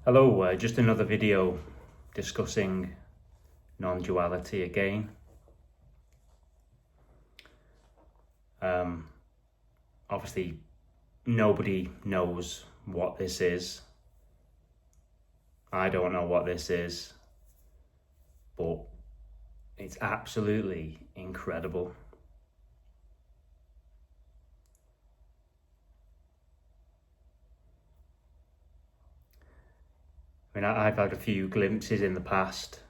Hello, just another video discussing non-duality again. Obviously, nobody knows what this is. I don't know what this is, but it's absolutely incredible. I mean, I've had a few glimpses in the past,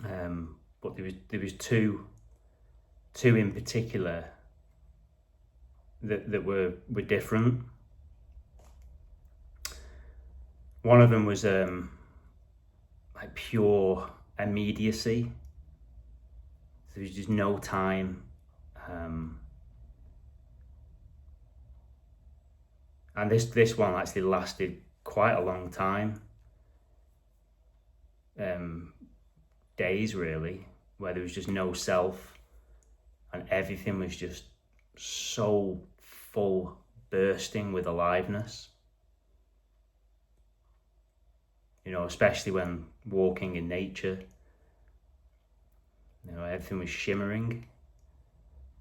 but there was two in particular that were different. One of them was like pure immediacy. There was just no time, and this one actually lasted quite a long time. Days really, where there was just no self and everything was just so full, bursting with aliveness. You know, especially when walking in nature, you know, everything was shimmering,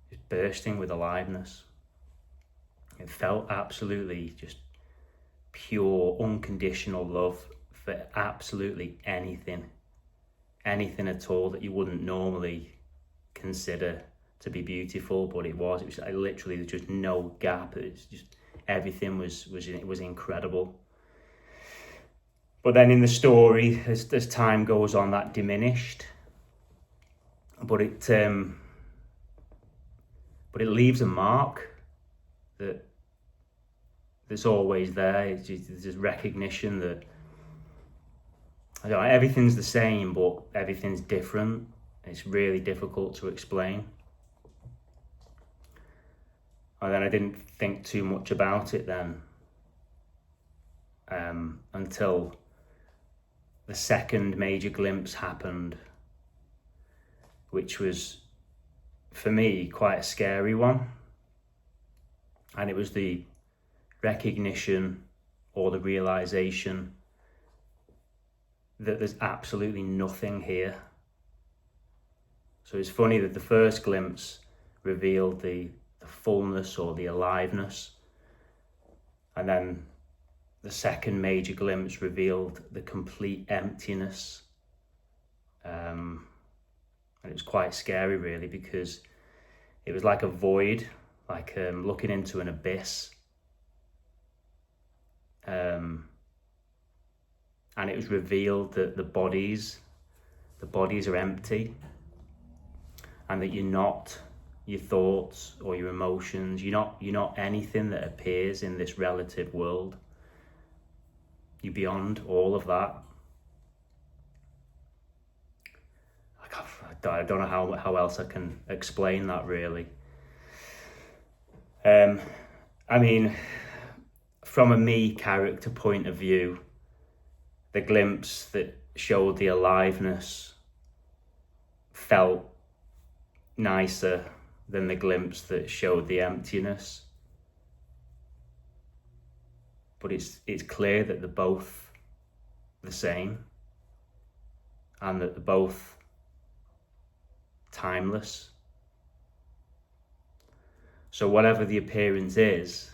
just bursting with aliveness. It felt absolutely just pure, unconditional love for absolutely anything at all that you wouldn't normally consider to be beautiful, but it was literally, there's just no gap. It's just everything was incredible. But then in the story, as time goes on, that diminished. But it leaves a mark that's always there. It's just, there's this recognition that everything's the same, but everything's different. It's really difficult to explain. And then I didn't think too much about it then, until the second major glimpse happened, which was, for me, quite a scary one. And it was the recognition or the realization that there's absolutely nothing here. So it's funny that the first glimpse revealed the fullness or the aliveness, and then the second major glimpse revealed the complete emptiness. And it was quite scary really, because it was like a void, like looking into an abyss. And it was revealed that the bodies are empty, and that you're not your thoughts or your emotions. You're not anything that appears in this relative world. You're beyond all of that. I don't know how else I can explain that really. I mean, from a me character point of view, the glimpse that showed the aliveness felt nicer than the glimpse that showed the emptiness. But it's clear that they're both the same, and that they're both timeless. So whatever the appearance is,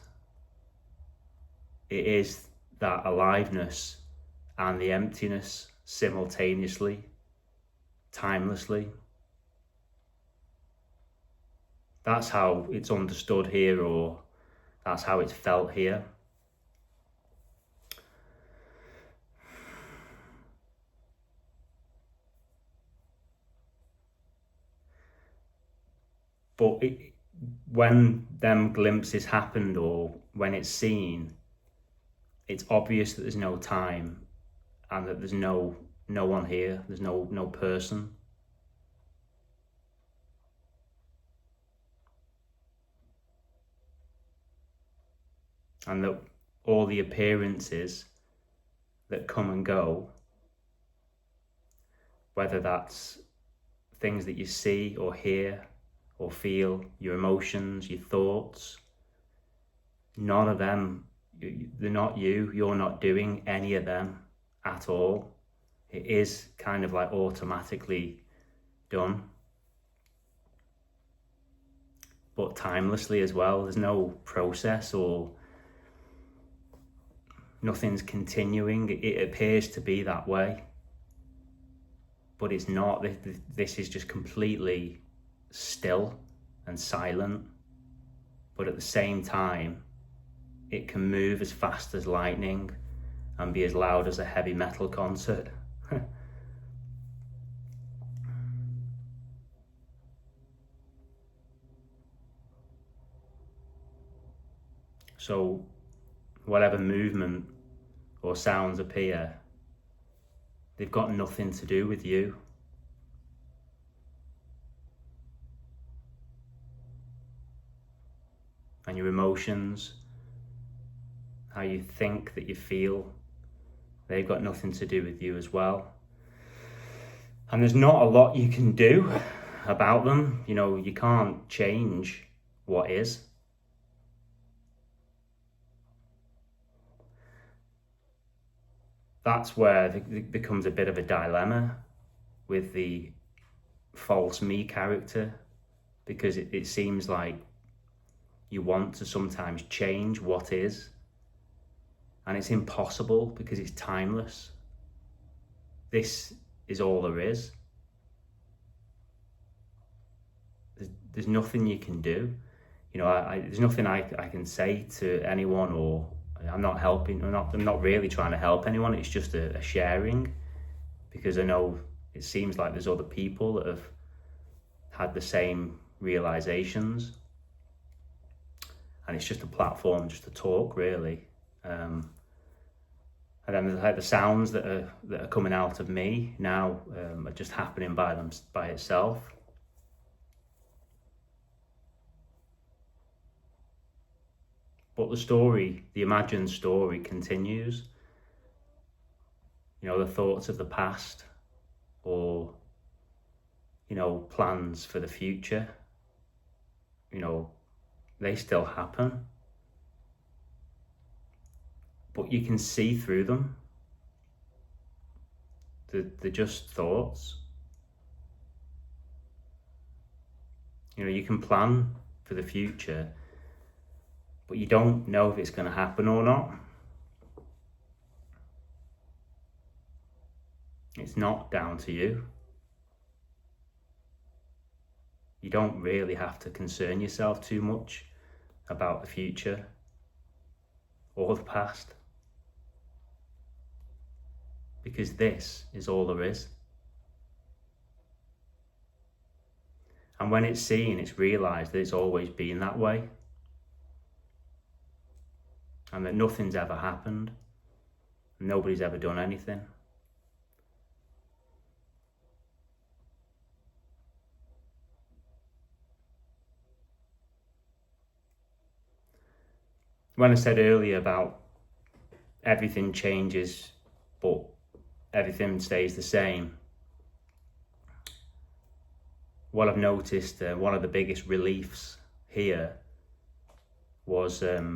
it is that aliveness and the emptiness simultaneously, timelessly. That's how it's understood here, or that's how it's felt here. But when them glimpses happened, or when it's seen, it's obvious that there's no time, and that there's no one here. There's no person. And that all the appearances that come and go, whether that's things that you see or hear or feel, your emotions, your thoughts, none of them they're not you. You're not doing any of them at all. It is kind of like automatically done, but timelessly as well. There's no process or nothing's continuing. It appears to be that way, but it's not. This is just completely still and silent, but at the same time it can move as fast as lightning and be as loud as a heavy metal concert. So whatever movement or sounds appear, they've got nothing to do with you. And your emotions, how you think that you feel, they've got nothing to do with you as well. And there's not a lot you can do about them. You know, you can't change what is. That's where it becomes a bit of a dilemma with the false me character, because it seems like you want to sometimes change what is, and it's impossible because it's timeless. This is all there is. There's nothing you can do. You know, there's nothing I can say to anyone, or I'm not helping. I'm not really trying to help anyone. It's just a sharing, because I know it seems like there's other people that have had the same realizations, and it's just a platform just to talk, really. And then there's like the sounds that are coming out of me now are just happening by itself. But the story, the imagined story, continues. You know, the thoughts of the past, or, you know, plans for the future, you know, they still happen. But you can see through them. They're just thoughts. You know, you can plan for the future, but you don't know if it's going to happen or not. It's not down to you. You don't really have to concern yourself too much about the future or the past, because this is all there is. And when it's seen, it's realised that it's always been that way, and that nothing's ever happened, nobody's ever done anything. When I said earlier about everything changes, but everything stays the same, what I've noticed, one of the biggest reliefs here was, I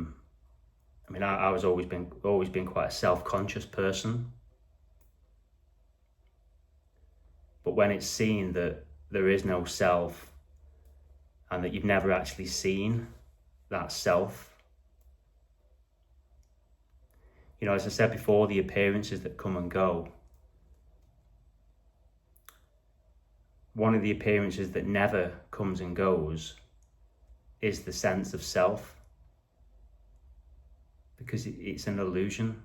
was always been quite a self-conscious person, but when it's seen that there is no self, and that you've never actually seen that self. You know, as I said before, the appearances that come and go. One of the appearances that never comes and goes is the sense of self, because it's an illusion.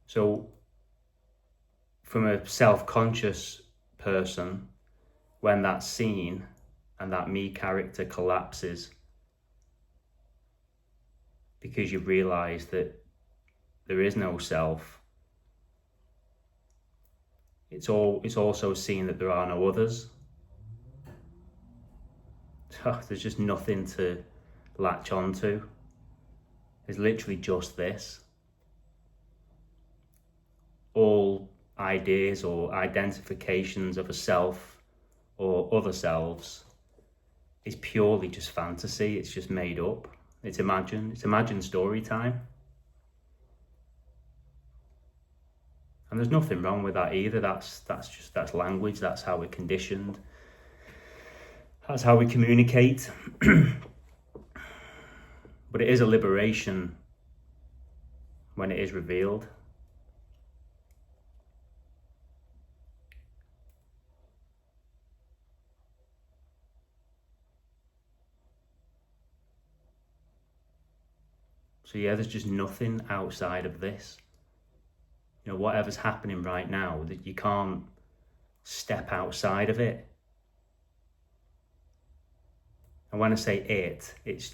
So from a self-conscious person, when that's seen and that me character collapses, because you've realised that there is no self, it's also seen that there are no others. So there's just nothing to latch onto. There's literally just this. All ideas or identifications of a self or other selves, is purely just fantasy. It's just made up. It's imagined story time. And there's nothing wrong with that either. That's language. That's how we're conditioned. That's how we communicate. But it is a liberation when it is revealed. So yeah, there's just nothing outside of this. You know, whatever's happening right now, that you can't step outside of it. And when I say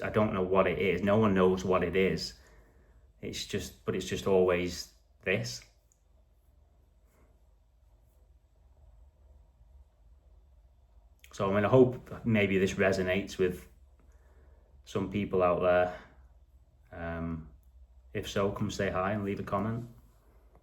I don't know what it is. No one knows what it is. It's just always this. So I mean, I hope maybe this resonates with some people out there. If so, come say hi and leave a comment.